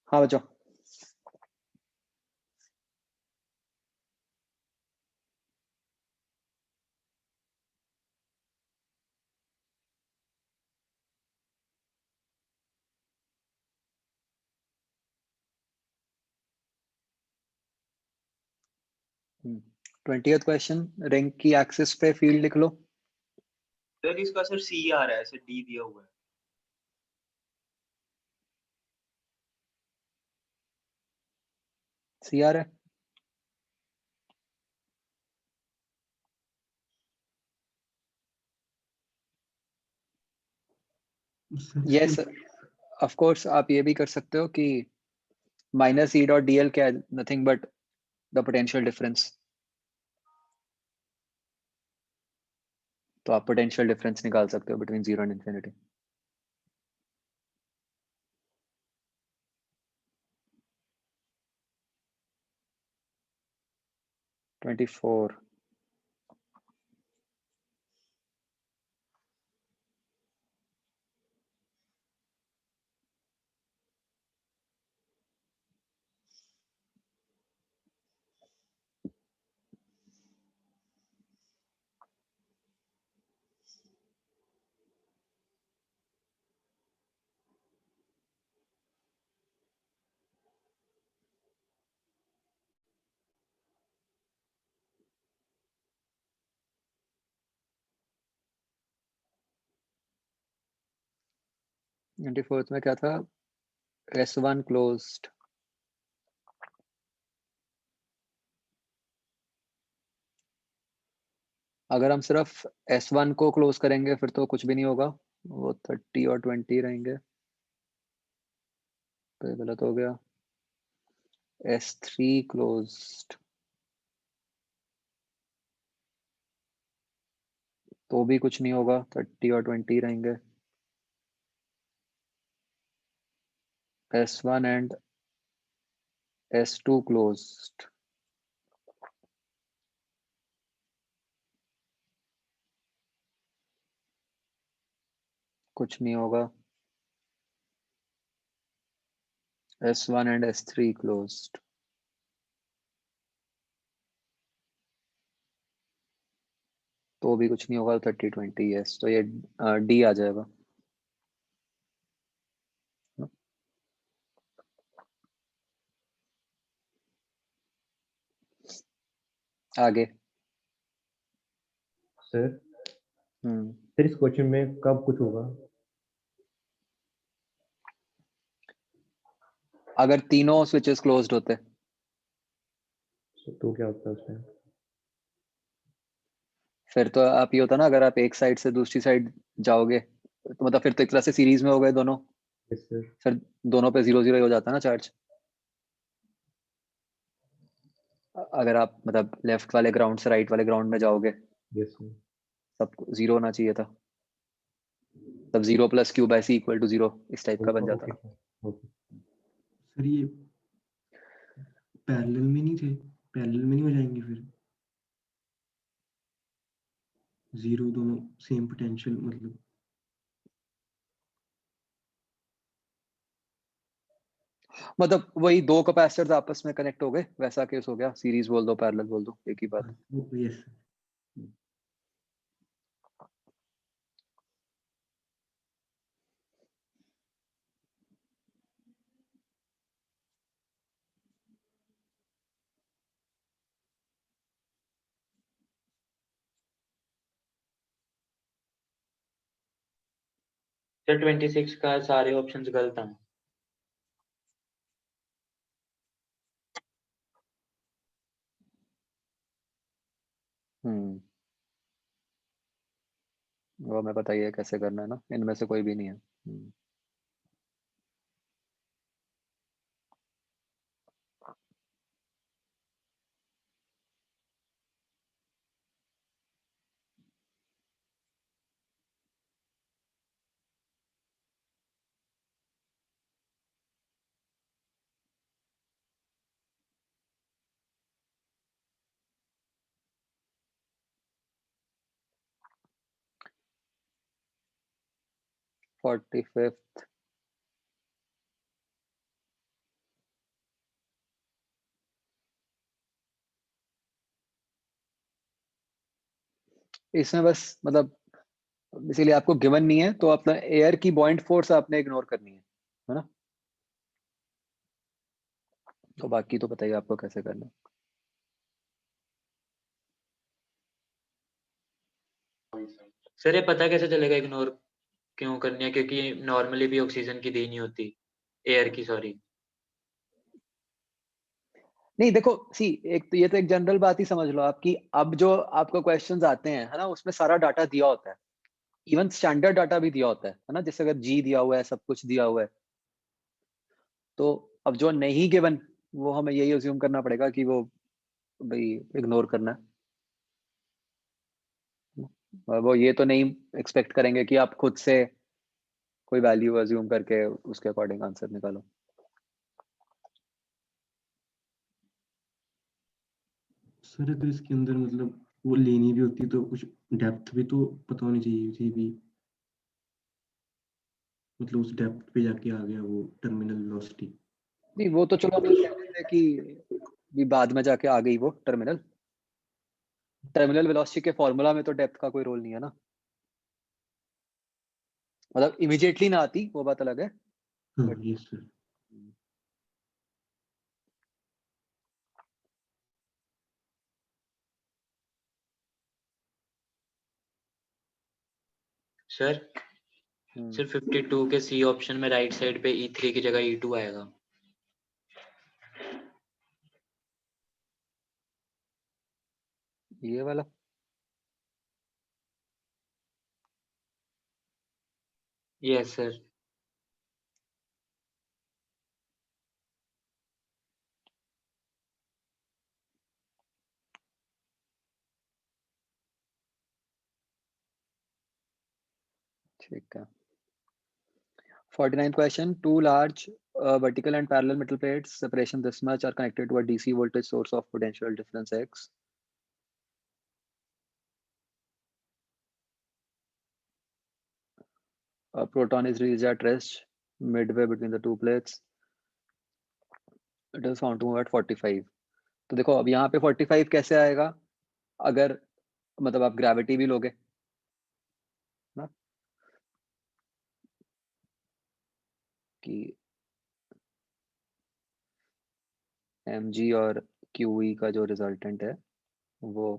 हाँ बच्चों, 20th question, ring की एक्सिस पे फील्ड लिख लो। सर इसका सर सी आ रहा है, सर डी दिया हुआ है। सी आ रहा है। यस, ऑफ कोर्स आप ये भी कर सकते हो कि minus E dot D L क्या है, nothing but the potential difference. तो आप पोटेंशियल डिफरेंस निकाल सकते हो between 0 and infinity. Twenty four. Twenty fourth में क्या था? S1 closed. अगर हम सिर्फ S1 को क्लोज करेंगे फिर तो कुछ भी नहीं होगा, वो 30 और 20 रहेंगे। तो ये गलत हो गया। S3 क्लोज्ड तो भी कुछ नहीं होगा, 30 और 20 रहेंगे। S1 एंड S2 क्लोज्ड, कुछ नहीं होगा। S1 एंड S3 क्लोज्ड, तो भी कुछ नहीं होगा। 30 20 यस, तो ये डी आ जाएगा। आगे सर सर इस क्वेश्चन में कब कुछ होगा? अगर तीनों स्विचेस क्लोज्ड होते तो क्या होता है उसमें? फिर तो आप ये होता ना, अगर आप एक साइड से दूसरी साइड जाओगे तो मतलब फिर तो एक तरह से सीरीज में हो गए दोनों। Yes sir. फिर दोनों पे 0 0 हो जाता है ना चार्ज। अगर आप मतलब लेफ्ट वाले ग्राउंड से राइट वाले ग्राउंड में जाओगे, यस सर। सब 0 होना चाहिए था। तब 0 plus q by c equal to 0 इस टाइप का बन जाता। ओके ओके सर ये पैरेलल में नहीं थे, पैरेलल में नहीं हो जाएंगे फिर? जीरो दोनों सेम पोटेंशियल मतलब। मतलब वही दो कैपेसिटर्स आपस में कनेक्ट हो गए, वैसा केस हो गया। सीरीज बोल दो, पैरेलल बोल दो, एक ही बात। Yes sir. सर 26 का सारे ऑप्शंस गलत हैं। वो हमें बताइए कैसे करना है ना, इनमें से कोई भी नहीं है। 45th इसमें बस मतलब इसीलिए आपको गिवन नहीं है तो अपना एयर की बॉइंट फोर्स आपने इग्नोर करनी है ना? तो बाकी तो बताइए आपको कैसे करना है। सर ये पता कैसे चलेगा इग्नोर क्यों करनी है, क्योंकि नॉर्मली भी ऑक्सीजन की दी नहीं होती, एयर की, सॉरी। नहीं देखो सी, एक तो ये तो एक जनरल बात ही समझ लो आपकी। अब जो आपको क्वेश्चंस आते हैं है ना, उसमें सारा डाटा दिया होता है, इवन स्टैंडर्ड डाटा भी दिया होता है ना, जैसे अगर जी दिया हुआ है, सब कुछ दिया हुआ है, तो अब जो नहीं गिवन वो हमें यही अज्यूम करना पड़ेगा कि वो भाई इग्नोर करना है। और वो ये तो नहीं एक्सपेक्ट करेंगे कि आप खुद से कोई वैल्यू अज्यूम करके उसके अकॉर्डिंग आंसर निकालो। सर अगर इसके अंदर मतलब वो लेनी भी होती तो कुछ डेप्थ भी तो पता होनी चाहिए थी भी, मतलब उस डेप्थ पे जाके आ गया वो टर्मिनल वेलोसिटी। नहीं वो तो चलो नहीं कहते थे कि भी बाद में जाके आ गई वो टर्मिनल वेलोसिटी के फॉर्मूला में तो डेप्थ का कोई रोल नहीं है ना, मतलब इमीडिएटली ना आती वो बात अलग है। हाँ बट यस सर। सर सिर्फ 52 के सी ऑप्शन में राइट साइड पे E3 की जगह E2 आएगा। ये वाला यस सर। ठीक है। 49th question. Two large vertical and parallel metal plates, separation this much, are connected to a DC voltage source of potential difference X. A proton is released at rest midway between the two plates. It is found to move at 45. तो देखो अब यहाँ पे 45 कैसे आएगा, अगर मतलब आप ग्रेविटी भी लोगे ना, कि mg और qe का जो रिजल्टेंट है वो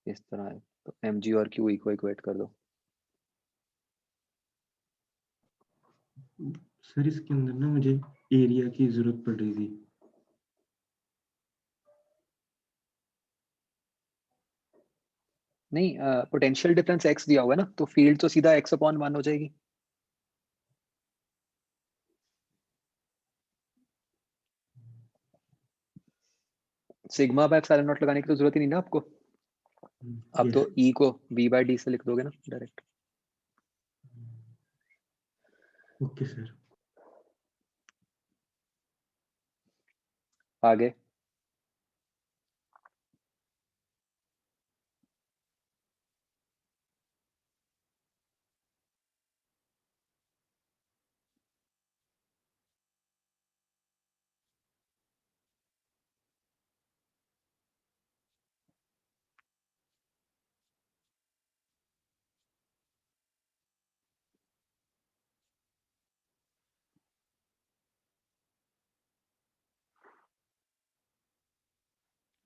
इस तरह है, तो mg और qe को इक्वेट कर दो। सर इसके अंदर ना मुझे एरिया की जरूरत पड़ रही थी। नहीं पोटेंशियल डिफरेंस x दिया हुआ है ना, तो फील्ड तो सीधा x अपॉन 1 हो जाएगी। सिग्मा बाय एप्सिलॉन नॉट लगाने की तो जरूरत ही नहीं ना आपको, आप तो E को v/d से लिख दोगे ना डायरेक्ट। Okay sir. आगे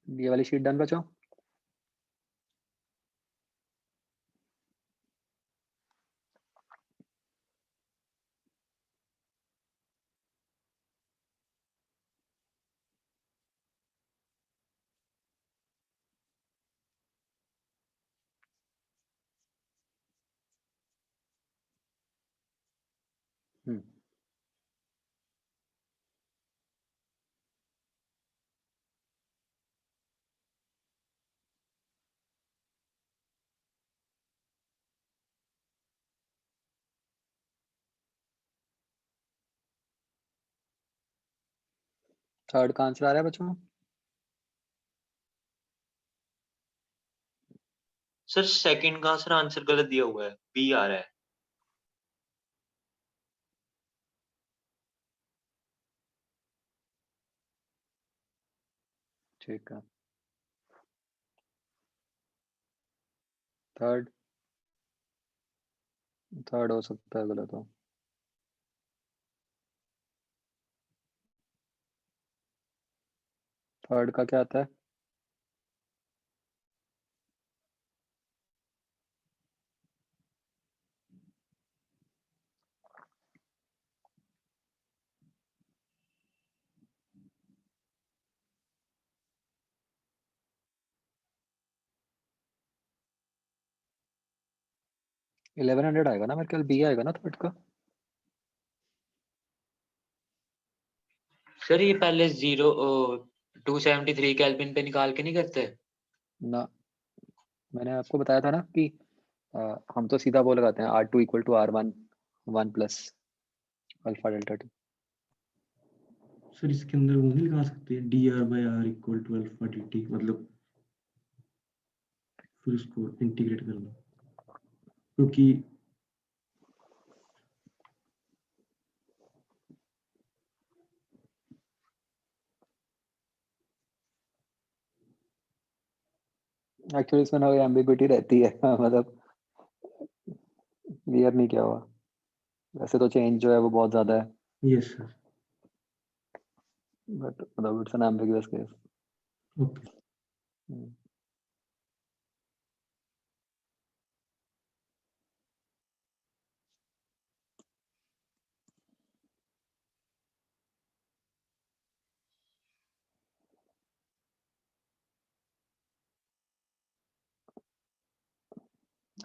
ये वाली शीट डन बचाओ। थर्ड का आंसर आ रहा है बच्चों? सर सेकंड का सर आंसर गलत दिया हुआ है, बी आ रहा है। ठीक है। थर्ड थर्ड हो सकता है गलत हो। थर्ड का क्या आता है? $1100 आएगा ना, मेरे ख्याल बी आएगा ना थर्ड का। सर ये पहले 273 केल्विन पे निकाल के नहीं करते? ना, मैंने आपको बताया था ना कि हम तो सीधा वो लगाते हैं R2 equal to R1 1 plus alpha delta t. Sir इसके अंदर वो नहीं लगा सकते dr/r equal to alpha dt, मतलब फिर उसको इंटीग्रेट करना, क्योंकि एक्चुअली इसमें ना एम्बिग्युइटी रहती है मतलब क्लियर नहीं किया हुआ। वैसे तो चेंज जो है वो बहुत ज्यादा है, यस सर। बट मतलब it's an ambiguous case. Okay.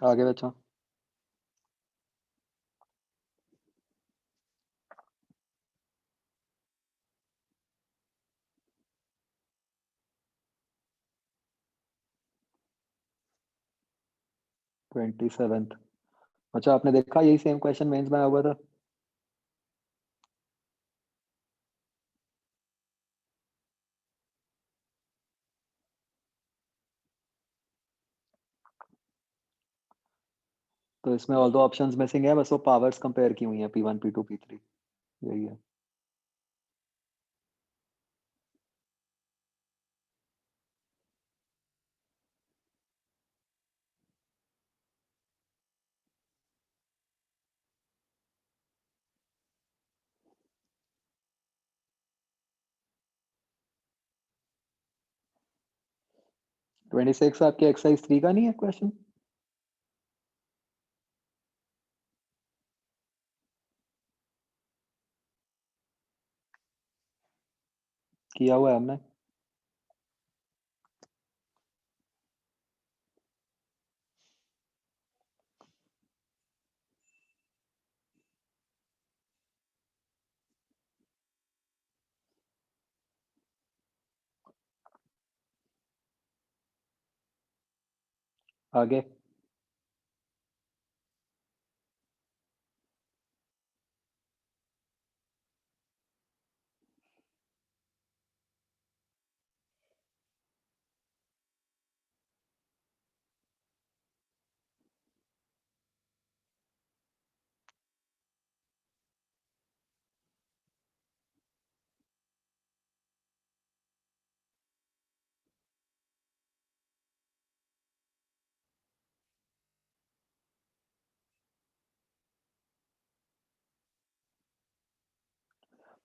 आगे बच्चों। Twenty seventh. अच्छा, आपने देखा यही सेम क्वेश्चन मेंस में आया हुआ था। तो इसमें ऑल दो ऑप्शंस मिसिंग है, बस वो पावर्स कंपेयर की हुई हैं P1 P2 P3, यही है। ट्वेंटी सिक्स आपके एक्सरसाइज 3 का नहीं है क्वेश्चन? किया हुआ है हमने। आगे।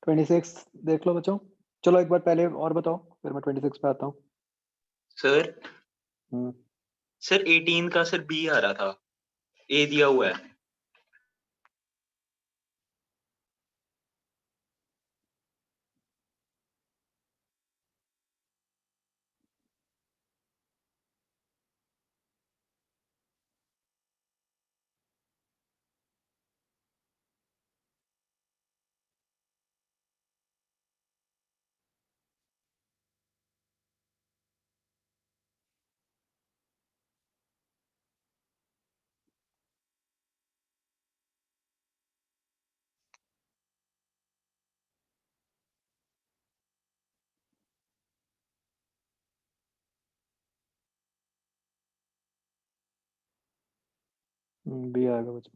ट्वेंटी सिक्स देख लो बच्चों। चलो एक बार पहले और बताओ, फिर मैं 26 पे आता हूँ। सर हम्म, सर 18 का सर बी आ रहा था, ए दिया हुआ है। बी आएगा बच्चों।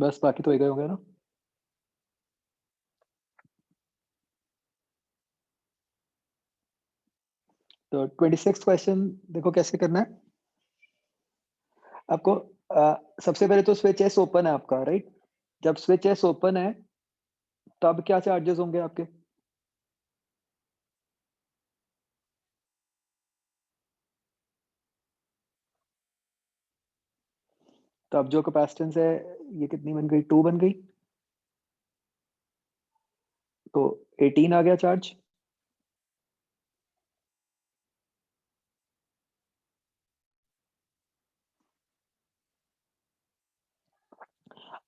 बस बाकी तो हो गए होंगे ना। तो 26 क्वेश्चन देखो कैसे करना है आपको। सबसे पहले तो स्विच एस ओपन है आपका, राइट। जब स्विच एस ओपन है तब क्या चार्जेस होंगे आपके? तो अब जो कैपेसिटेंस है ये कितनी बन गई, 2 बन गई, तो 18 आ गया चार्ज।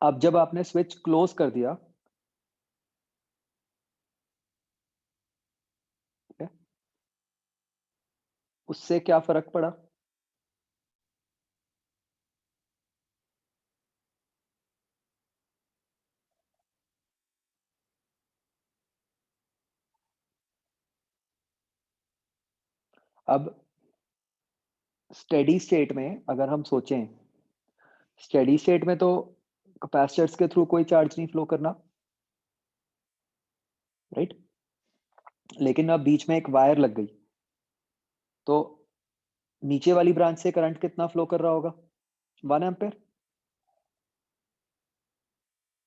अब जब आपने स्विच क्लोज कर दिया, ठीक है, उससे क्या फर्क पड़ा? अब स्टेडी स्टेट में अगर हम सोचें, स्टेडी स्टेट में तो कैपेसिटर्स के थ्रू कोई चार्ज नहीं फ्लो करना, राइट। लेकिन अब बीच में एक वायर लग गई, तो नीचे वाली ब्रांच से करंट कितना फ्लो कर रहा होगा? 1 एम्पेयर।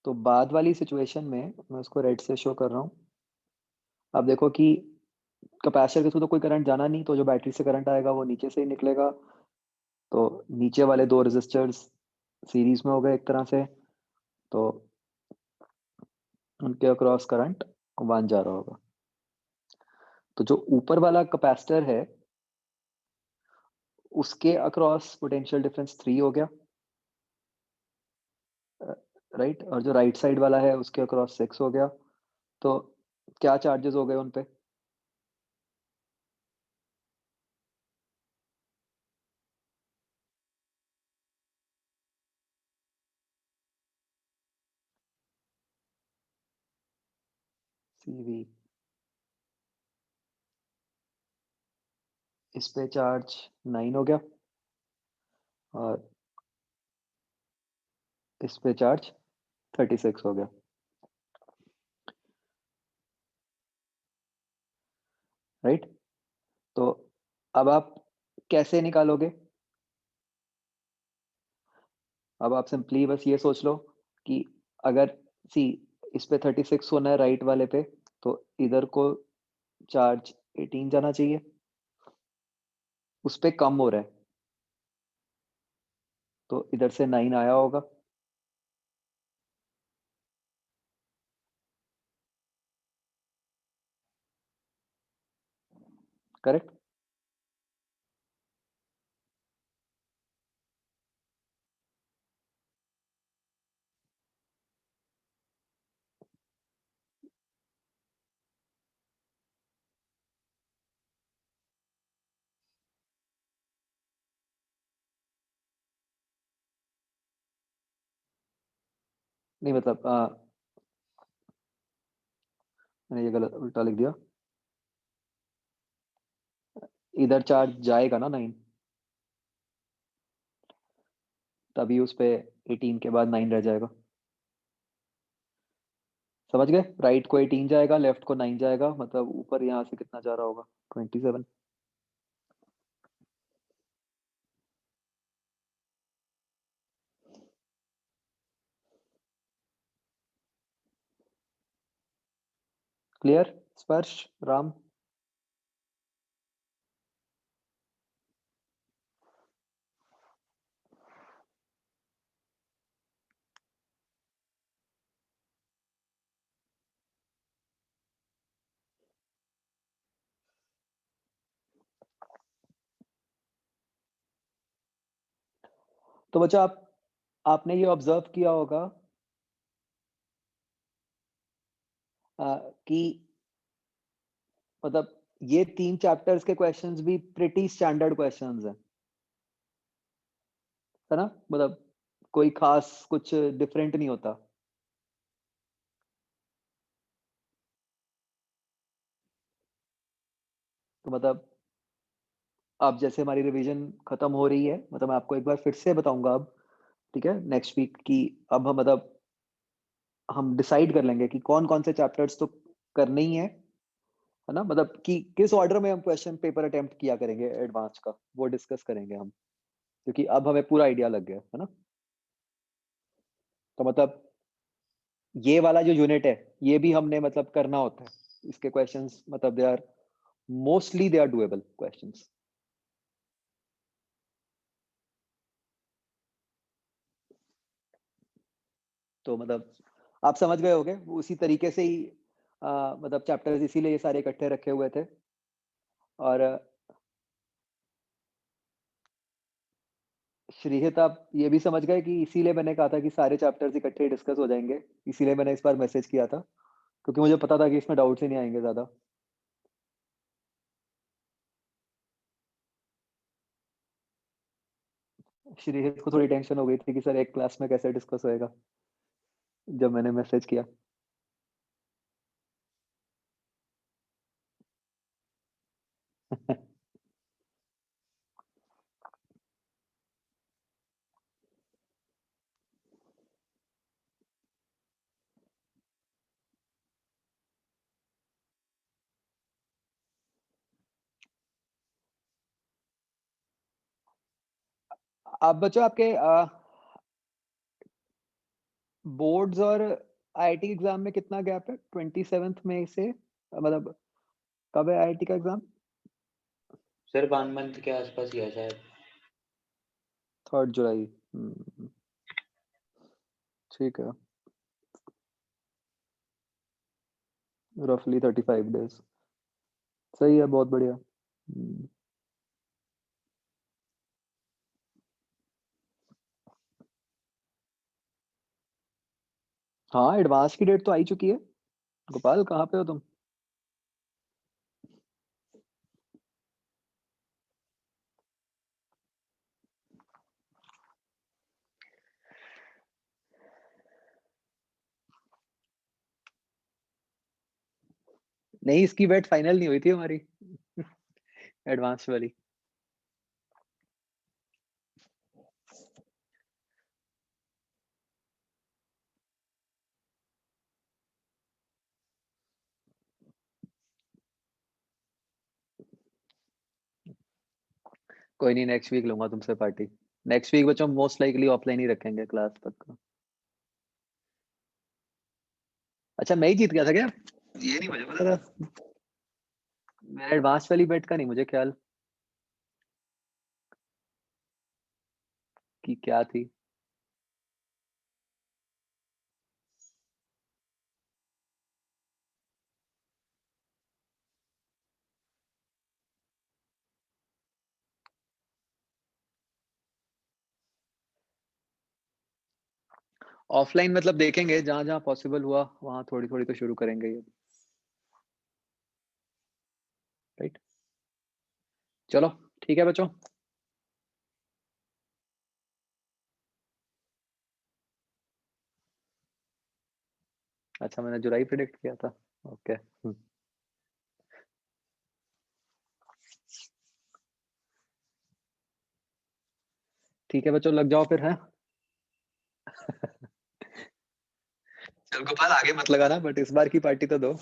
तो बाद वाली सिचुएशन में मैं उसको रेड से शो कर रहा हूं। अब देखो कि कैपेसिटर के थ्रू तो कोई करंट जाना नहीं, तो जो बैटरी से करंट आएगा वो नीचे से ही निकलेगा। तो नीचे वाले 2 रेजिस्टर्स सीरीज में हो गए एक तरह से, तो उनके अक्रॉस करंट 1 जा रहा होगा। तो जो ऊपर वाला कैपेसिटर है उसके अक्रॉस पोटेंशियल डिफरेंस 3 हो गया, राइट। और जो राइट साइड वाला है उसके अक्रॉस 6 हो गया। तो क्या चार्जेस हो गए उन पे? CV इस पे चार्ज 9 हो गया और इस पे चार्ज 36 हो गया, राइट। तो अब आप कैसे निकालोगे? अब आप सिंपली बस ये सोच लो कि अगर सी इस पे 36 होना है राइट वाले पे, तो इधर को चार्ज 18 जाना चाहिए, उस पे कम हो रहा है तो इधर से 9 आया होगा, करेक्ट। नहीं मतलब मैंने ये गलत उल्टा लिख दिया, इधर चार्ज जाएगा ना 9, तभी उस पे 18 के बाद 9 रह जाएगा। समझ गए? राइट को 18 जाएगा, लेफ्ट को 9 जाएगा, मतलब ऊपर यहाँ से कितना जा रहा होगा? 27। क्लियर? स्पर्श, राम? तो बच्चा आपने ये ऑब्जर्व किया होगा कि मतलब ये 3 चैप्टर्स के क्वेश्चंस भी प्रिटी स्टैंडर्ड क्वेश्चंस हैं, है ना? मतलब कोई खास कुछ डिफरेंट नहीं होता। तो मतलब अब जैसे हमारी रिवीजन खत्म हो रही है, मतलब मैं आपको एक बार फिर से बताऊंगा अब, ठीक है, नेक्स्ट वीक की। अब हम मतलब हम डिसाइड कर लेंगे कि कौन-कौन से चैप्टर्स तो करने ही है ना? मतलब कि किस ऑर्डर में हम क्वेश्चन पेपर अटेम्प्ट किया करेंगे एडवांस का, वो डिस्कस करेंगे हम। क्योंकि अब हमें पूरा आइडिया लग गया, है ना? तो मतलब ये वाला जो यूनिट है, ये भी हमने मतलब करना होता है। इसके क्वेश्चंस मतलब they are mostly they are doable questions. तो मतलब आप समझ गए होंगे, उसी तरीके से ही मतलब चैप्टर्स इसीलिए ये सारे इकट्ठे रखे हुए थे। और श्रीहित आप ये भी समझ गए कि इसीलिए मैंने कहा था कि सारे चैप्टर्स इकट्ठे डिस्कस हो जाएँगे, इसीलिए मैंने इस बार मैसेज किया था, क्योंकि मुझे पता था कि इसमें डाउट्स ही नहीं आएँगे ज़्यादा। श्रीहित को थोड़ी टेंशन हो गई थी कि सर एक क्लास में कैसे डिस्कस होएगा, जब मैंने मैसेज किया। अब बच्चों आपके बोर्ड्स और आईआईटी एग्जाम में कितना गैप है? 27th मई से मतलब कब है आईआईटी का एग्जाम? सर 1 मंथ के आसपास ही है शायद। 3 जुलाई। ठीक है। रफली 35 डेज। सही है, बहुत बढ़िया। हाँ, एडवांस की डेट तो आई चुकी है। गोपाल कहाँ पे हो तुम? नहीं, इसकी बैट फाइनल नहीं हुई थी हमारी। एडवांस वाली। कोई नहीं, नेक्स्ट वीक लूंगा तुमसे पार्टी। नेक्स्ट वीक बच्चों मोस्ट लाइकली ऑफलाइन ही रखेंगे क्लास तक का। अच्छा, मैं ही जीत गया था क्या? ये नहीं मुझे पता था। मेरा एडवांस वाली बेट का नहीं मुझे ख्याल कि क्या थी। ऑफलाइन मतलब देखेंगे, जहां जहां पॉसिबल हुआ वहां थोड़ी थोड़ी तो शुरू करेंगे ये। राइट, चलो ठीक है बच्चों। अच्छा, मैंने जुलाई प्रिडिक्ट किया था। ओके। ठीक है बच्चों, लग जाओ फिर, है। चल गोपाल, आगे मत लगाना, बट इस बार की पार्टी तो दो।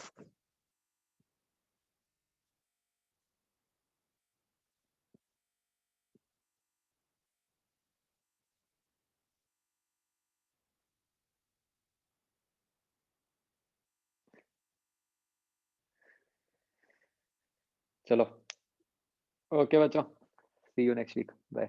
चलो, ओके बच्चों, सी यू नेक्स्ट वीक, बाय।